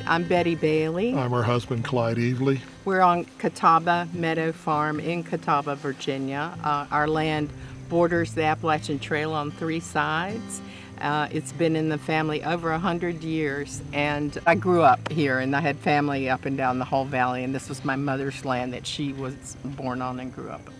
I'm Betty Bailey. I'm her husband, Clyde Evely. We're on Catawba Meadow Farm in Catawba, Virginia. Our land borders the Appalachian Trail on 3 sides. It's been in the family over 100 years, and I grew up here, and I had family up and down the whole valley, and this was my mother's land that she was born on and grew up on.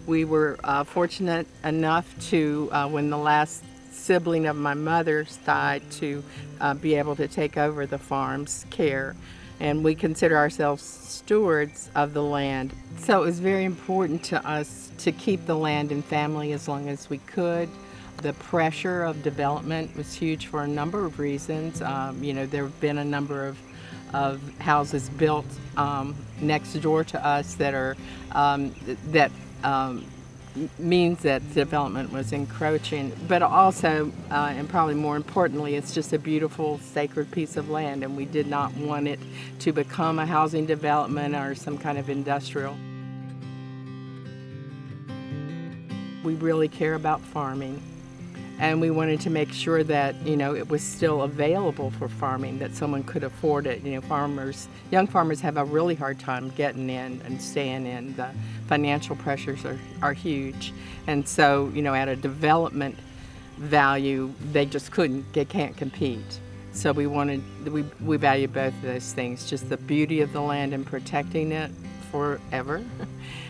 We were fortunate enough to, when the last sibling of my mother's died, to be able to take over the farm's care, and we consider ourselves stewards of the land. So it was very important to us to keep the land in family as long as we could. The pressure of development was huge for a number of reasons. There have been a number of houses built next door to us that are means that development was encroaching, but also, and probably more importantly, it's just a beautiful, sacred piece of land, and we did not want it to become a housing development or some kind of industrial. We really care about farming, and we wanted to make sure that, it was still available for farming, that someone could afford it. Young farmers have a really hard time getting in and staying in. The financial pressures are huge. And so, at a development value, they can't compete. So we value both of those things, just the beauty of the land and protecting it forever,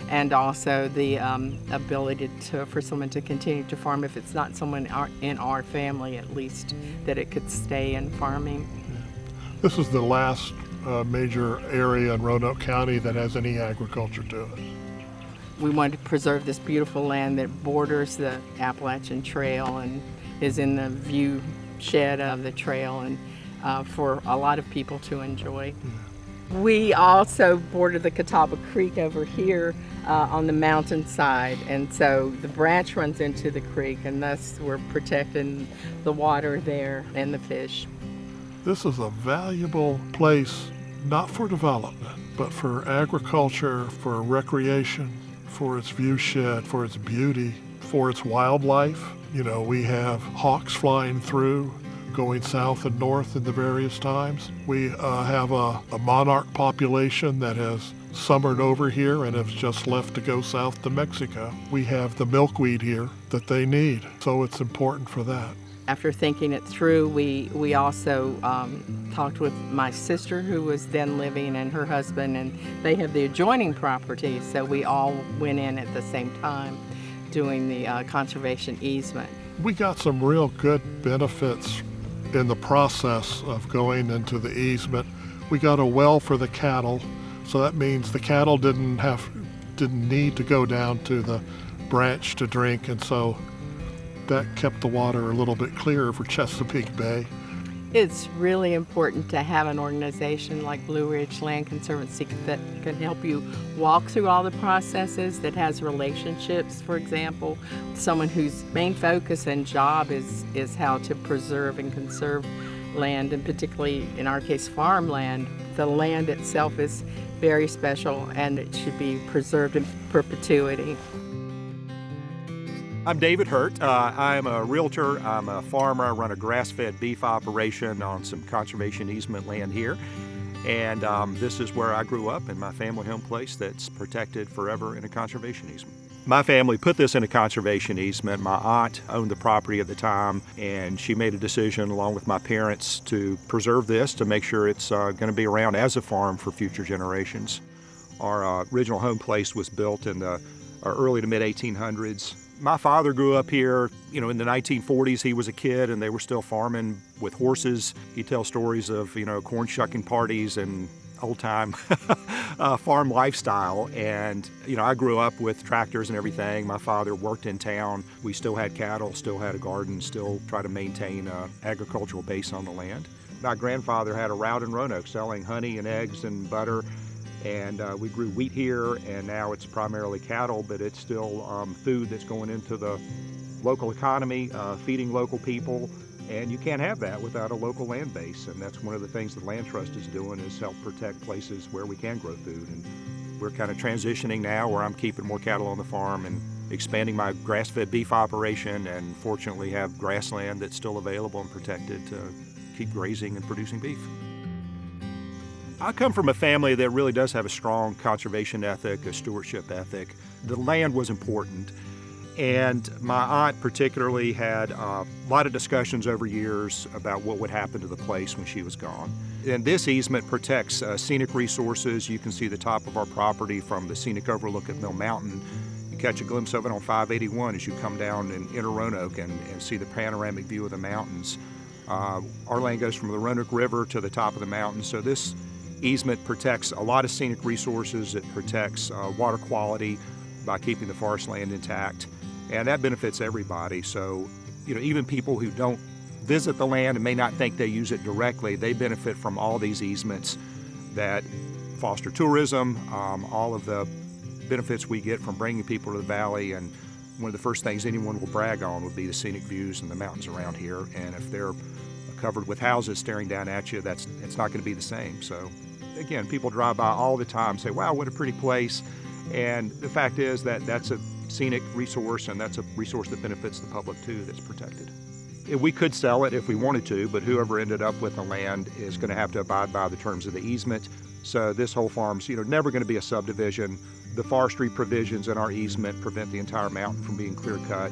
and also the ability for someone to continue to farm. If it's not someone in our family, at least, that it could stay in farming. This is the last major area in Roanoke County that has any agriculture to it. We wanted to preserve this beautiful land that borders the Appalachian Trail and is in the view shed of the trail, and for a lot of people to enjoy. We also border the Catawba Creek over here on the mountainside, and so the branch runs into the creek, and thus we're protecting the water there and the fish. This is a valuable place, not for development, but for agriculture, for recreation, for its view shed, for its beauty, for its wildlife. We have hawks flying through, going south and north in the various times. We have a monarch population that has summered over here and has just left to go south to Mexico. We have the milkweed here that they need, so it's important for that. After thinking it through, we also talked with my sister, who was then living, and her husband, and they have the adjoining property, so we all went in at the same time doing the conservation easement. We got some real good benefits in the process of going into the easement. We got a well for the cattle, so that means the cattle didn't need to go down to the branch to drink, and so that kept the water a little bit clearer for Chesapeake Bay. It's really important to have an organization like Blue Ridge Land Conservancy that can help you walk through all the processes, that has relationships, for example. Someone whose main focus and job is how to preserve and conserve land, and particularly, in our case, farmland. The land itself is very special, and it should be preserved in perpetuity. I'm David Hurt. I'm a realtor. I'm a farmer. I run a grass-fed beef operation on some conservation easement land here. And this is where I grew up, in my family home place that's protected forever in a conservation easement. My family put this in a conservation easement. My aunt owned the property at the time, and she made a decision along with my parents to preserve this, to make sure it's going to be around as a farm for future generations. Our original home place was built in the early to mid-1800s. My father grew up here, in the 1940s. He was a kid and they were still farming with horses. He tells stories of, corn shucking parties and old-time farm lifestyle. And, I grew up with tractors and everything. My father worked in town. We still had cattle, still had a garden, still try to maintain an agricultural base on the land. My grandfather had a route in Roanoke selling honey and eggs and butter. And we grew wheat here, and now it's primarily cattle, but it's still food that's going into the local economy, feeding local people, and you can't have that without a local land base. And that's one of the things the Land Trust is doing, is help protect places where we can grow food. And we're kind of transitioning now where I'm keeping more cattle on the farm and expanding my grass-fed beef operation, and fortunately have grassland that's still available and protected to keep grazing and producing beef. I come from a family that really does have a strong conservation ethic, a stewardship ethic. The land was important, and my aunt particularly had a lot of discussions over years about what would happen to the place when she was gone. And this easement protects scenic resources. You can see the top of our property from the scenic overlook at Mill Mountain. You catch a glimpse of it on 581 as you come down and enter Roanoke and see the panoramic view of the mountains. Our land goes from the Roanoke River to the top of the mountain, so this easement protects a lot of scenic resources. It protects water quality by keeping the forest land intact, and that benefits everybody. So, even people who don't visit the land and may not think they use it directly, they benefit from all these easements that foster tourism, all of the benefits we get from bringing people to the valley. And one of the first things anyone will brag on would be the scenic views and the mountains around here. And if they're covered with houses staring down at you, it's not going to be the same. So again, people drive by all the time and say, wow, what a pretty place. And the fact is that that's a scenic resource, and that's a resource that benefits the public too, that's protected. We could sell it if we wanted to, but whoever ended up with the land is going to have to abide by the terms of the easement. So this whole farm's never going to be a subdivision. The forestry provisions in our easement prevent the entire mountain from being clear cut.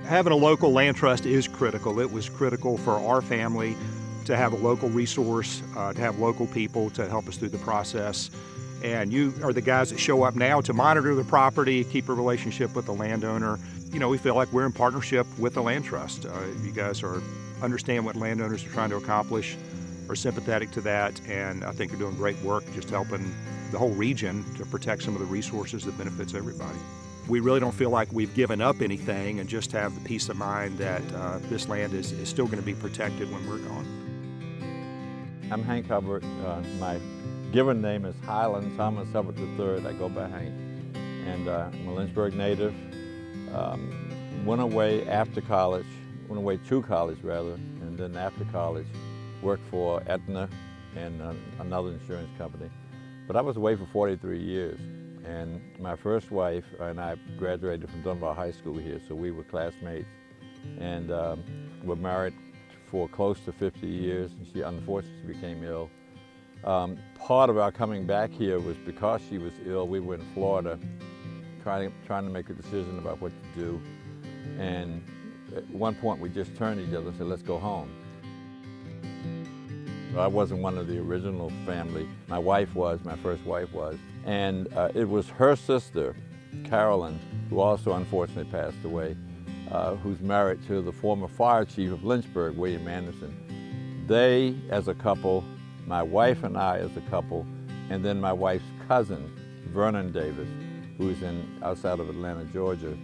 Having a local land trust is critical. It was critical for our family to have a local resource, to have local people to help us through the process. And you are the guys that show up now to monitor the property, keep a relationship with the landowner. We feel like we're in partnership with the land trust. You guys understand what landowners are trying to accomplish, are sympathetic to that, and I think you're doing great work just helping the whole region to protect some of the resources that benefits everybody. We really don't feel like we've given up anything, and just have the peace of mind that this land is still going to be protected when we're gone. I'm Hank Hubbard. My given name is Highland Thomas Hubbard III. I go by Hank. And I'm a Lynchburg native. Went away to college, and then after college worked for Aetna and another insurance company. But I was away for 43 years. And my first wife and I graduated from Dunbar High School here, so we were classmates. And were married for close to 50 years, and she unfortunately became ill. Part of our coming back here was because she was ill. We were in Florida trying to make a decision about what to do. And at one point we just turned to each other and said, let's go home. I wasn't one of the original family. My first wife was. And it was her sister, Carolyn, who also unfortunately passed away, who's married to the former fire chief of Lynchburg, William Anderson. They, as a couple, my wife and I as a couple, and then my wife's cousin, Vernon Davis, who's outside of Atlanta, Georgia.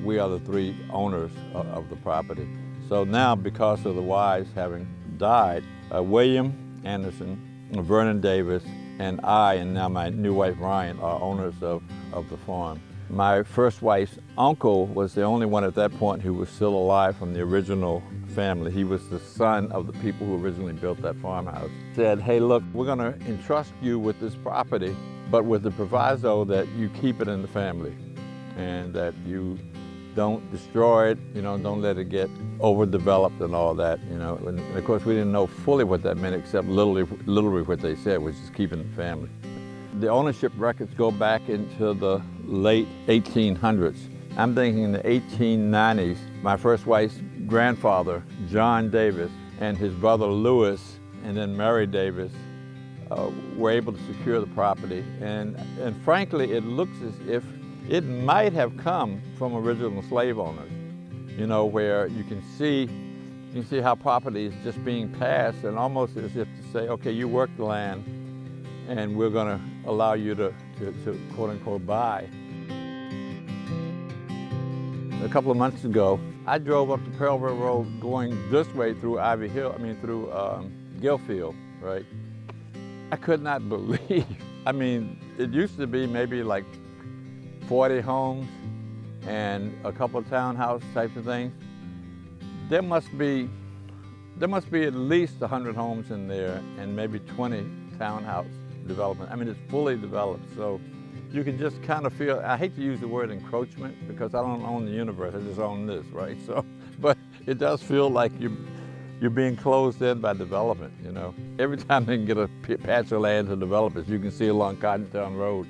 We are the three owners of the property. So now, because of the wives having died, William Anderson, Vernon Davis, and I, and now my new wife Ryan, are owners of the farm. My first wife's uncle was the only one at that point who was still alive from the original family. He was the son of the people who originally built that farmhouse. Said, hey, look, we're going to entrust you with this property, but with the proviso that you keep it in the family and that you don't destroy it, don't let it get overdeveloped and all that, And of course, we didn't know fully what that meant, except literally what they said, which is keeping the family. The ownership records go back into the late 1800s. I'm thinking in the 1890s, my first wife's grandfather, John Davis, and his brother Lewis, and then Mary Davis, were able to secure the property. And frankly, it looks as if it might have come from original slave owners, where you can see how property is just being passed, and almost as if to say, okay, you work the land, and we're going to allow you to quote unquote buy. A couple of months ago, I drove up the Pearlville Road going this way through through Gillfield, right? I could not believe, it used to be maybe like 40 homes and a couple of townhouse types of things. There must be at least 100 homes in there and maybe 20 townhouse development. It's fully developed, so you can just kind of feel, I hate to use the word encroachment because I don't own the universe, I just own this, right? So, but it does feel like you're being closed in by development, you know. Every time they can get a patch of land to develop, as you can see along Cottontown Road,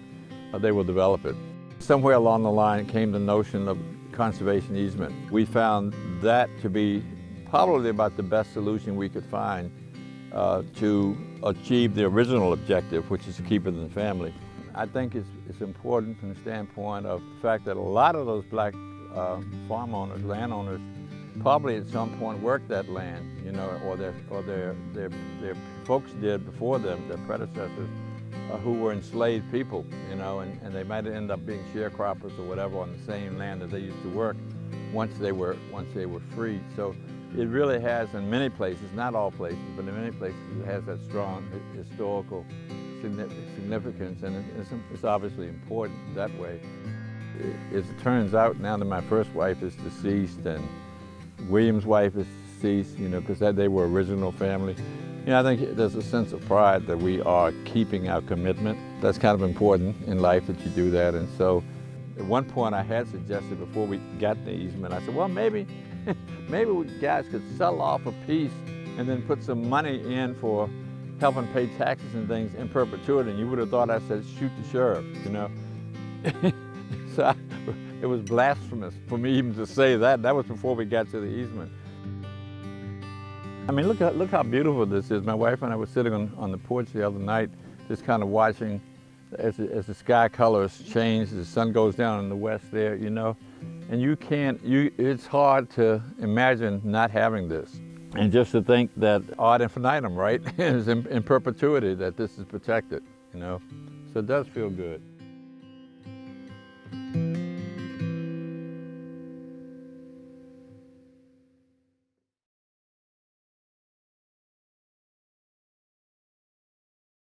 they will develop it. Somewhere along the line came the notion of conservation easement. We found that to be probably about the best solution we could find to achieve the original objective, which is to keep it in the family. I think it's important from the standpoint of the fact that a lot of those black farm owners, landowners, probably at some point worked that land, you know, or their folks did before them, their predecessors, who were enslaved people, you know, and they might end up being sharecroppers or whatever on the same land that they used to work once they were freed. So it really has, in many places, not all places, but in many places, it has that strong historical significance, and it's obviously important that way. As it turns out, now that my first wife is deceased and William's wife is deceased, you know, because they were original family, you know, I think there's a sense of pride that we are keeping our commitment. That's kind of important in life, that you do that. And so at one point I had suggested, before we got the easement, I said, well, maybe we guys could sell off a piece and then put some money in for helping pay taxes and things in perpetuity. And you would have thought I said, shoot the sheriff, you know. So it was blasphemous for me even to say that. That was before we got to the easement. I mean, look how beautiful this is. My wife and I were sitting on the porch the other night, just kind of watching as the sky colors change, the sun goes down in the west there, you know. And it's hard to imagine not having this. And just to think that ad infinitum, right, is in perpetuity, that this is protected, you know. So it does feel good.